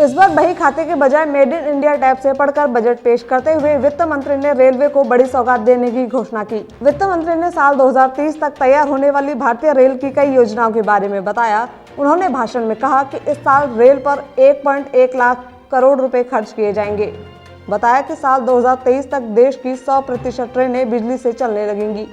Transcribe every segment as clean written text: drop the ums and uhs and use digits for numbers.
इस बार बही खाते के बजाय मेड इन इंडिया टैब से पढ़कर बजट पेश करते हुए वित्त मंत्री ने रेलवे को बड़ी सौगात देने की घोषणा की। वित्त मंत्री ने साल 2030 तक तैयार होने वाली भारतीय रेल की कई योजनाओं के बारे में बताया। उन्होंने भाषण में कहा कि इस साल रेल पर 1.1 लाख करोड़ रुपए खर्च किए जाएंगे। बताया कि साल 2023 तक देश की 100% ट्रेनें बिजली से चलने लगेंगी।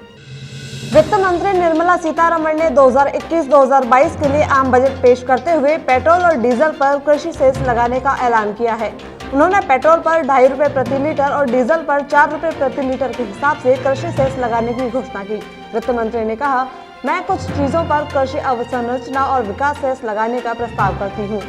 वित्त मंत्री निर्मला सीतारमण ने 2021-2022 के लिए आम बजट पेश करते हुए पेट्रोल और डीजल पर कृषि सेस लगाने का ऐलान किया है। उन्होंने पेट्रोल पर 2.5 रुपए प्रति लीटर और डीजल पर 4 रुपए प्रति लीटर के हिसाब से कृषि सेस लगाने की घोषणा की। वित्त मंत्री ने कहा, मैं कुछ चीजों पर कृषि अवसंरचना और विकास सेस लगाने का प्रस्ताव करती हूँ।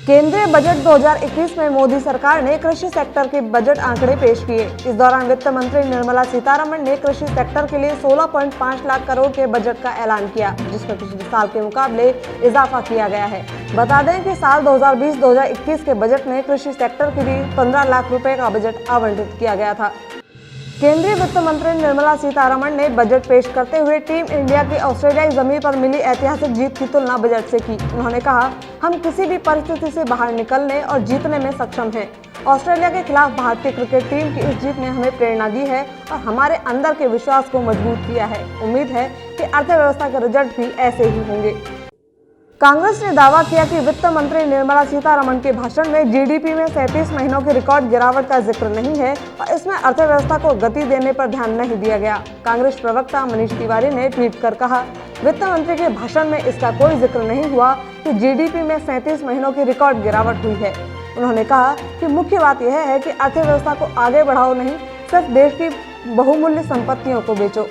केंद्रीय बजट 2021 में मोदी सरकार ने कृषि सेक्टर के बजट आंकड़े पेश किए। इस दौरान वित्त मंत्री निर्मला सीतारमण ने कृषि सेक्टर के लिए 16.5 लाख करोड़ के बजट का ऐलान किया, जिसमें पिछले साल के मुकाबले इजाफा किया गया है। बता दें कि साल 2020-2021 के बजट में कृषि सेक्टर के लिए 15 लाख रुपए का बजट आवंटित किया गया था। केंद्रीय वित्त मंत्री निर्मला सीतारमण ने बजट पेश करते हुए टीम इंडिया की ऑस्ट्रेलियाई जमीन पर मिली ऐतिहासिक जीत की तुलना बजट से की। उन्होंने कहा, हम किसी भी परिस्थिति से बाहर निकलने और जीतने में सक्षम हैं। ऑस्ट्रेलिया के खिलाफ भारतीय क्रिकेट टीम की इस जीत ने हमें प्रेरणा दी है और हमारे अंदर के विश्वास को मजबूत किया है। उम्मीद है कि अर्थव्यवस्था के रिजल्ट भी ऐसे ही होंगे। कांग्रेस ने दावा किया कि वित्त मंत्री निर्मला सीतारमण के भाषण में जीडीपी में 37 महीनों की रिकॉर्ड गिरावट का जिक्र नहीं है और इसमें अर्थव्यवस्था को गति देने पर ध्यान नहीं दिया गया। कांग्रेस प्रवक्ता मनीष तिवारी ने ट्वीट कर कहा, वित्त मंत्री के भाषण में इसका कोई जिक्र नहीं हुआ कि जीडीपी में 37 महीनों की रिकॉर्ड गिरावट हुई है। उन्होंने कहा कि मुख्य बात यह है कि अर्थव्यवस्था को आगे बढ़ाओ, नहीं सिर्फ देश की बहुमूल्य संपत्तियों को बेचो।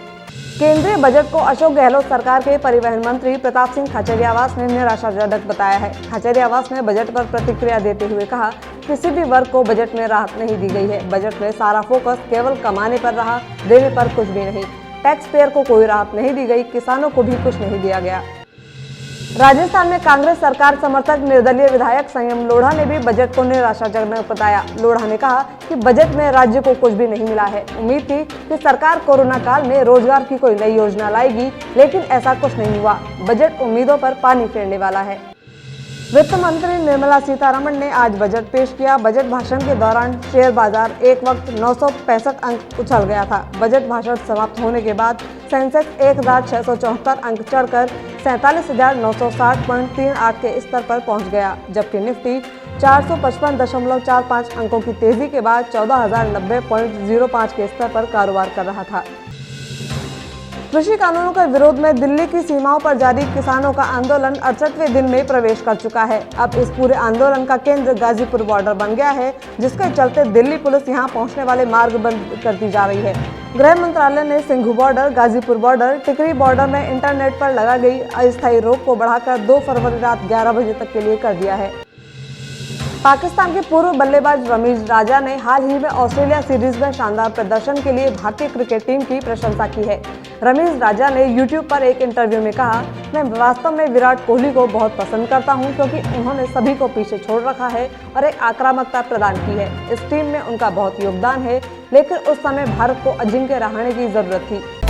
केंद्रीय बजट को अशोक गहलोत सरकार के परिवहन मंत्री प्रताप सिंह खाचरियावास ने निराशाजनक बताया है। खाचरियावास ने बजट पर प्रतिक्रिया देते हुए कहा, किसी भी वर्ग को बजट में राहत नहीं दी गई है। बजट में सारा फोकस केवल कमाने पर रहा, देने पर कुछ भी नहीं। टैक्स पेयर को कोई राहत नहीं दी गई, किसानों को भी कुछ नहीं दिया गया। राजस्थान में कांग्रेस सरकार समर्थक निर्दलीय विधायक संयम लोढ़ा ने भी बजट को निराशाजनक बताया। लोढ़ा ने कहा कि बजट में राज्य को कुछ भी नहीं मिला है। उम्मीद थी कि सरकार कोरोना काल में रोजगार की कोई नई योजना लाएगी, लेकिन ऐसा कुछ नहीं हुआ। बजट उम्मीदों पर पानी फेरने वाला है। वित्त मंत्री निर्मला सीतारमण ने आज बजट पेश किया। बजट भाषण के दौरान शेयर बाजार एक वक्त 965 अंक उछल गया था। बजट भाषण समाप्त होने के बाद सेंसेक्स 1674 अंक चढ़कर 47,960.38 के स्तर पर पहुंच गया, जबकि निफ्टी 455.45 अंकों की तेजी के बाद 14,090.05 के स्तर पर कारोबार कर रहा था। कृषि कानूनों के विरोध में दिल्ली की सीमाओं पर जारी किसानों का आंदोलन 68वें दिन में प्रवेश कर चुका है। अब इस पूरे आंदोलन का केंद्र गाजीपुर बॉर्डर बन गया है, जिसके चलते दिल्ली पुलिस यहां पहुंचने वाले मार्ग बंद करती जा रही है। गृह मंत्रालय ने सिंघू बॉर्डर, गाजीपुर बॉर्डर, टिकरी बॉर्डर में इंटरनेट पर लगा गई अस्थायी रोक को बढ़ाकर 2 फरवरी रात 11 बजे तक के लिए कर दिया है। पाकिस्तान के पूर्व बल्लेबाज रमीज राजा ने हाल ही में ऑस्ट्रेलिया सीरीज में शानदार प्रदर्शन के लिए भारतीय क्रिकेट टीम की प्रशंसा की है। रमीज राजा ने YouTube पर एक इंटरव्यू में कहा, मैं वास्तव में विराट कोहली को बहुत पसंद करता हूं, क्योंकि उन्होंने सभी को पीछे छोड़ रखा है और एक आक्रामकता प्रदान की है। इस टीम में उनका बहुत योगदान है, लेकिन उस समय भारत को अजिंक्य रहाणे की जरूरत थी।